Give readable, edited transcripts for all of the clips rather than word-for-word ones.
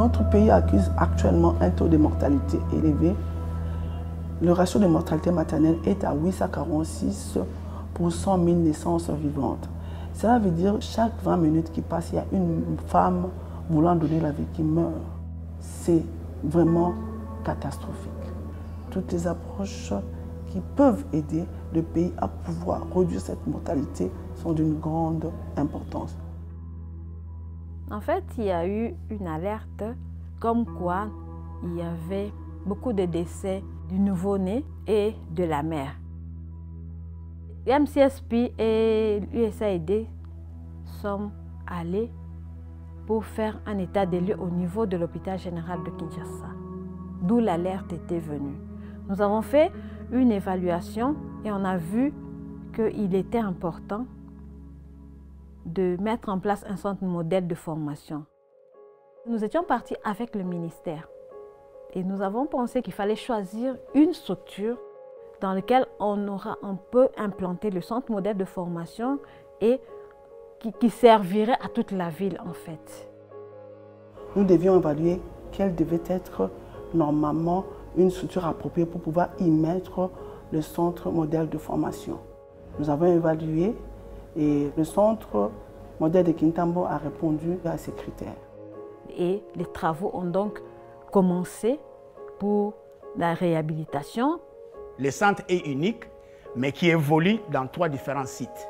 Notre pays accuse actuellement un taux de mortalité élevé. Le ratio de mortalité maternelle est à 846 pour 100 000 naissances vivantes. Cela veut dire que chaque 20 minutes qui passent, il y a une femme voulant donner la vie qui meurt. C'est vraiment catastrophique. Toutes les approches qui peuvent aider le pays à pouvoir réduire cette mortalité sont d'une grande importance. En fait, il y a eu une alerte comme quoi il y avait beaucoup de décès du nouveau-né et de la mère. MCSP et l'USAID sont allés pour faire un état des lieux au niveau de l'hôpital général de Kinshasa, d'où l'alerte était venue. Nous avons fait une évaluation et on a vu qu'il était important de mettre en place un centre modèle de formation. Nous étions partis avec le ministère et nous avons pensé qu'il fallait choisir une structure dans laquelle on peut implanter le centre modèle de formation et qui servirait à toute la ville en fait. Nous devions évaluer quelle devait être normalement une structure appropriée pour pouvoir y mettre le centre modèle de formation. Nous avons évalué et le centre modèle de Kintambo a répondu à ces critères. Et les travaux ont donc commencé pour la réhabilitation. Le centre est unique, mais qui évolue dans 3 différents sites.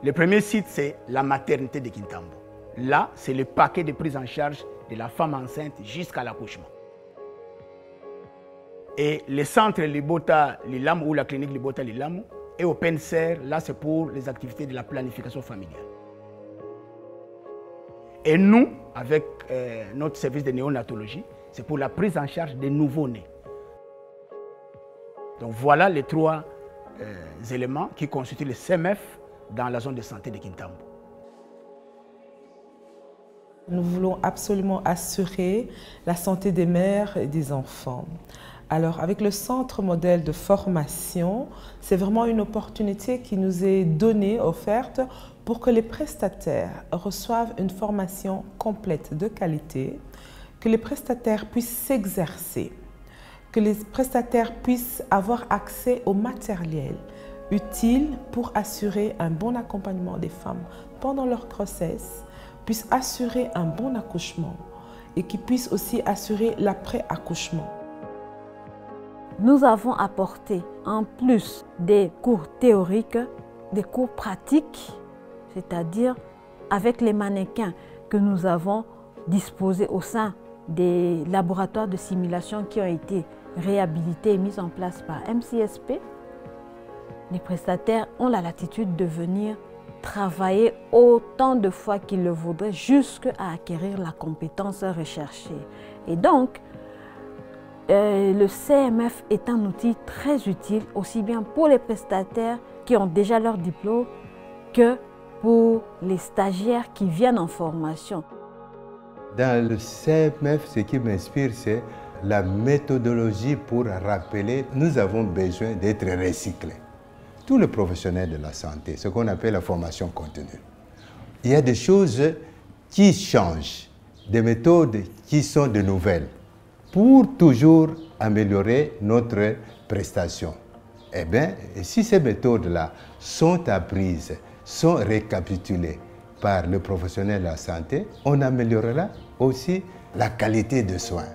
Le premier site, c'est la maternité de Kintambo. Là, c'est le paquet de prise en charge de la femme enceinte jusqu'à l'accouchement. Et le centre Libota Lilamu ou la clinique Libota Lilamu est au Penser, là c'est pour les activités de la planification familiale. Et nous, avec notre service de néonatologie, c'est pour la prise en charge des nouveaux-nés. Donc voilà les 3 éléments qui constituent le CMF dans la zone de santé de Kintambo. Nous voulons absolument assurer la santé des mères et des enfants. Alors, avec le centre modèle de formation, c'est vraiment une opportunité qui nous est donnée, offerte, pour que les prestataires reçoivent une formation complète de qualité, que les prestataires puissent s'exercer, que les prestataires puissent avoir accès au matériel utile pour assurer un bon accompagnement des femmes pendant leur grossesse, puissent assurer un bon accouchement et qui puissent aussi assurer l'après-accouchement. Nous avons apporté, en plus des cours théoriques, des cours pratiques, c'est-à-dire avec les mannequins que nous avons disposés au sein des laboratoires de simulation qui ont été réhabilités et mis en place par MCSP. Les prestataires ont la latitude de venir travailler autant de fois qu'ils le voudraient jusqu'à acquérir la compétence recherchée. Et donc, le CMF est un outil très utile, aussi bien pour les prestataires qui ont déjà leur diplôme que pour les stagiaires qui viennent en formation. Dans le CMF, ce qui m'inspire, c'est la méthodologie pour rappeler que nous avons besoin d'être recyclés. Tous les professionnels de la santé, ce qu'on appelle la formation continue. Il y a des choses qui changent, des méthodes qui sont de nouvelles, pour toujours améliorer notre prestation. Eh bien, si ces méthodes-là sont apprises, sont récapitulées par le professionnel de la santé, on améliorera aussi la qualité de soins.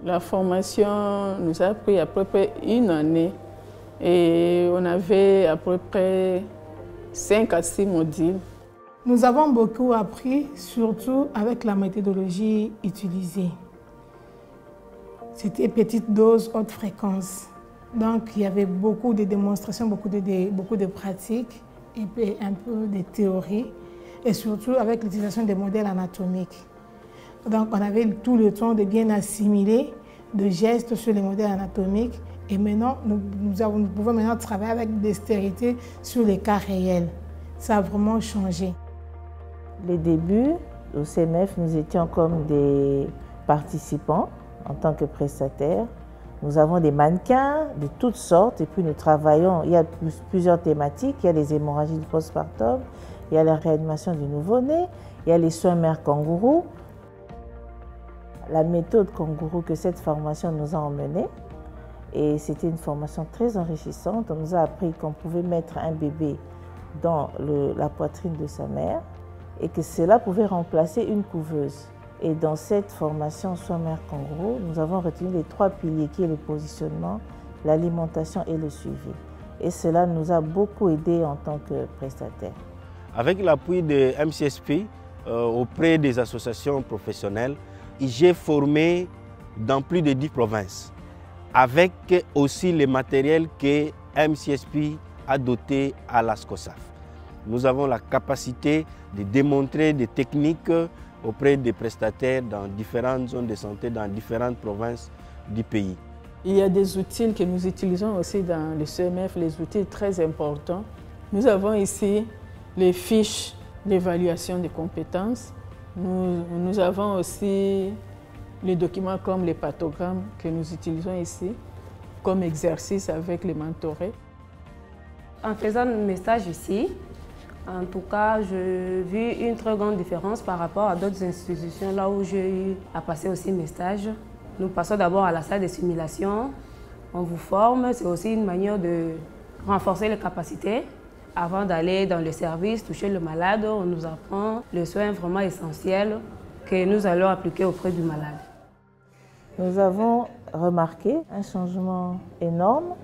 La formation nous a pris à peu près 1 année et on avait à peu près 5 à 6 modules. Nous avons beaucoup appris, surtout avec la méthodologie utilisée. C'était petite dose, haute fréquence. Donc il y avait beaucoup de démonstrations, beaucoup de pratiques et puis un peu de théorie, et surtout avec l'utilisation des modèles anatomiques. Donc on avait tout le temps de bien assimiler de gestes sur les modèles anatomiques, et maintenant nous pouvons maintenant travailler avec des stérités sur les cas réels. Ça a vraiment changé. Les débuts au CMF, nous étions comme des participants en tant que prestataires. Nous avons des mannequins de toutes sortes et puis nous travaillons, il y a plusieurs thématiques, il y a les hémorragies du postpartum, il y a la réanimation du nouveau-né, il y a les soins mères kangourous. la méthode kangourou que cette formation nous a emmenée. Et c'était une formation très enrichissante. On nous a appris qu'on pouvait mettre un bébé dans la poitrine de sa mère et que cela pouvait remplacer une couveuse. Et dans cette formation Sois mère kangourou, nous avons retenu les 3 piliers qui est le positionnement, l'alimentation et le suivi. Et cela nous a beaucoup aidés en tant que prestataires. Avec l'appui de MCSP auprès des associations professionnelles, j'ai formé dans plus de 10 provinces, avec aussi les matériels que MCSP a dotés à la SCOSAF. Nous avons la capacité de démontrer des techniques auprès des prestataires dans différentes zones de santé, dans différentes provinces du pays. Il y a des outils que nous utilisons aussi dans le CMF, les outils très importants. Nous avons ici les fiches d'évaluation des compétences. Nous avons aussi les documents comme les pathogrammes que nous utilisons ici comme exercice avec les mentorés. En faisant mes stages ici, en tout cas, j'ai vu une très grande différence par rapport à d'autres institutions là où j'ai eu à passer aussi mes stages. Nous passons d'abord à la salle de simulation, on vous forme, c'est aussi une manière de renforcer les capacités. Avant d'aller dans le service, toucher le malade, on nous apprend le soin vraiment essentiel que nous allons appliquer auprès du malade. Nous avons remarqué un changement énorme,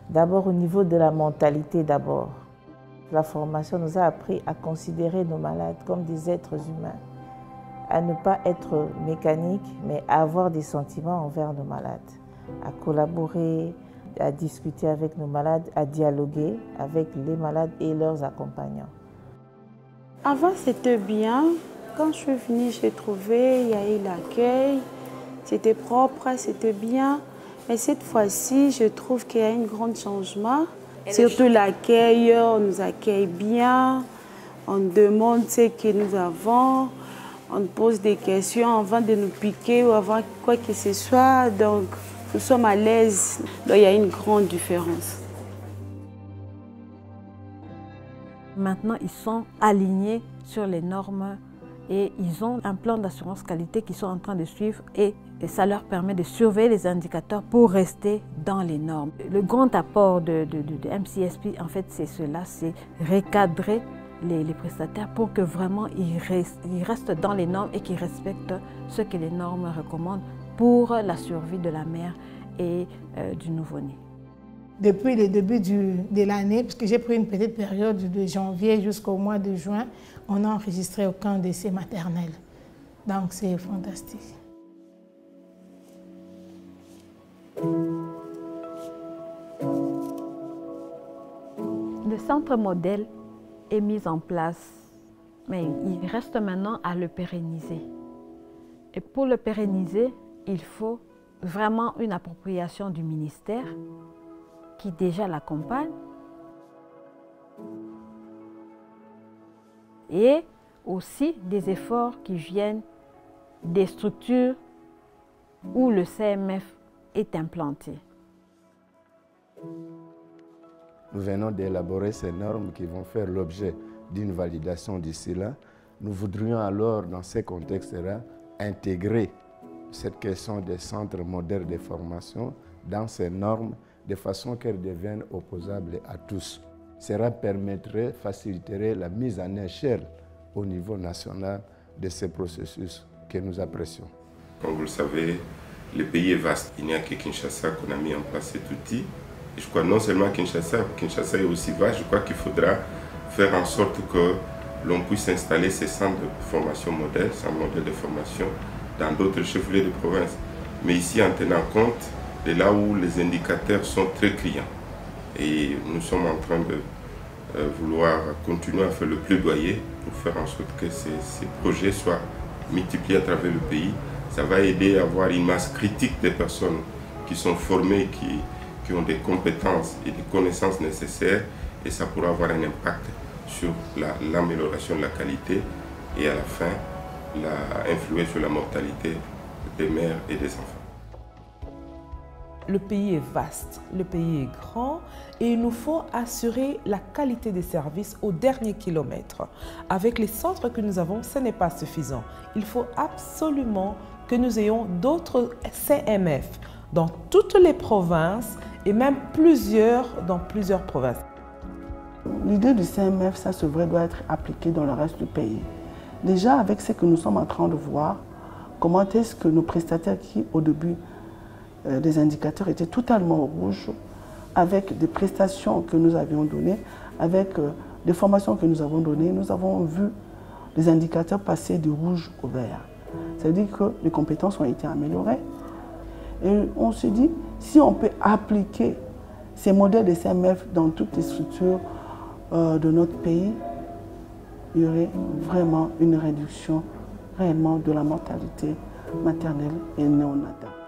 d'abord au niveau de la mentalité d'abord. La formation nous a appris à considérer nos malades comme des êtres humains, à ne pas être mécaniques, mais à avoir des sentiments envers nos malades, à collaborer, à discuter avec nos malades, à dialoguer avec les malades et leurs accompagnants. Avant, c'était bien. Quand je suis venue, j'ai trouvé, il y a eu l'accueil, c'était propre, c'était bien. Mais cette fois-ci, je trouve qu'il y a un grand changement. Surtout l'accueil, on nous accueille bien, on demande ce que nous avons, on pose des questions avant de nous piquer ou avant quoi que ce soit. Donc, nous sommes à l'aise. Donc, il y a une grande différence. Maintenant, ils sont alignés sur les normes et ils ont un plan d'assurance qualité qu'ils sont en train de suivre et ça leur permet de surveiller les indicateurs pour rester dans les normes. Le grand apport de MCSP, en fait, c'est cela, c'est recadrer les prestataires pour que vraiment ils restent dans les normes et qu'ils respectent ce que les normes recommandent pour la survie de la mère et du nouveau-né. Depuis le début de l'année, puisque j'ai pris une petite période de janvier jusqu'au mois de juin, on a enregistré aucun décès maternel. Donc c'est fantastique. Le centre modèle est mis en place, mais il reste maintenant à le pérenniser. Et pour le pérenniser, il faut vraiment une appropriation du ministère qui déjà l'accompagne et aussi des efforts qui viennent des structures où le CMF est implanté. Nous venons d'élaborer ces normes qui vont faire l'objet d'une validation d'ici là. Nous voudrions alors, dans ces contextes-là, intégrer cette question des centres modernes de formation dans ces normes de façon qu'elles deviennent opposables à tous. Cela permettrait, faciliterait la mise en échelle au niveau national de ces processus que nous apprécions. Comme vous le savez, le pays est vaste. Il n'y a que Kinshasa qu'on a mis en place cet outil. Et je crois non seulement Kinshasa est aussi vaste, je crois qu'il faudra faire en sorte que l'on puisse installer ces centres de formation modèles, centres modèles de formation, dans d'autres chefs-lieux de province. Mais ici, en tenant compte de là où les indicateurs sont très criants. Et nous sommes en train de vouloir continuer à faire le plaidoyer pour faire en sorte que ces projets soient multipliés à travers le pays. Ça va aider à avoir une masse critique des personnes qui sont formées, qui ont des compétences et des connaissances nécessaires, et ça pourra avoir un impact sur l'amélioration de la qualité et à la fin, influer sur la mortalité des mères et des enfants. Le pays est vaste, le pays est grand et il nous faut assurer la qualité des services au dernier kilomètre. Avec les centres que nous avons, ce n'est pas suffisant. Il faut absolument que nous ayons d'autres CMF dans toutes les provinces et même dans plusieurs provinces. L'idée du CMF, ça c'est vrai, doit être appliqué dans le reste du pays. Déjà, avec ce que nous sommes en train de voir, comment est-ce que nos prestataires qui, au début, des indicateurs étaient totalement rouges, avec des prestations que nous avions données, avec des formations que nous avons données, nous avons vu les indicateurs passer du rouge au vert. Ça veut dire que les compétences ont été améliorées. Et on se dit, si on peut appliquer ces modèles de CMF dans toutes les structures de notre pays, il y aurait vraiment une réduction réellement de la mortalité maternelle et néonatale.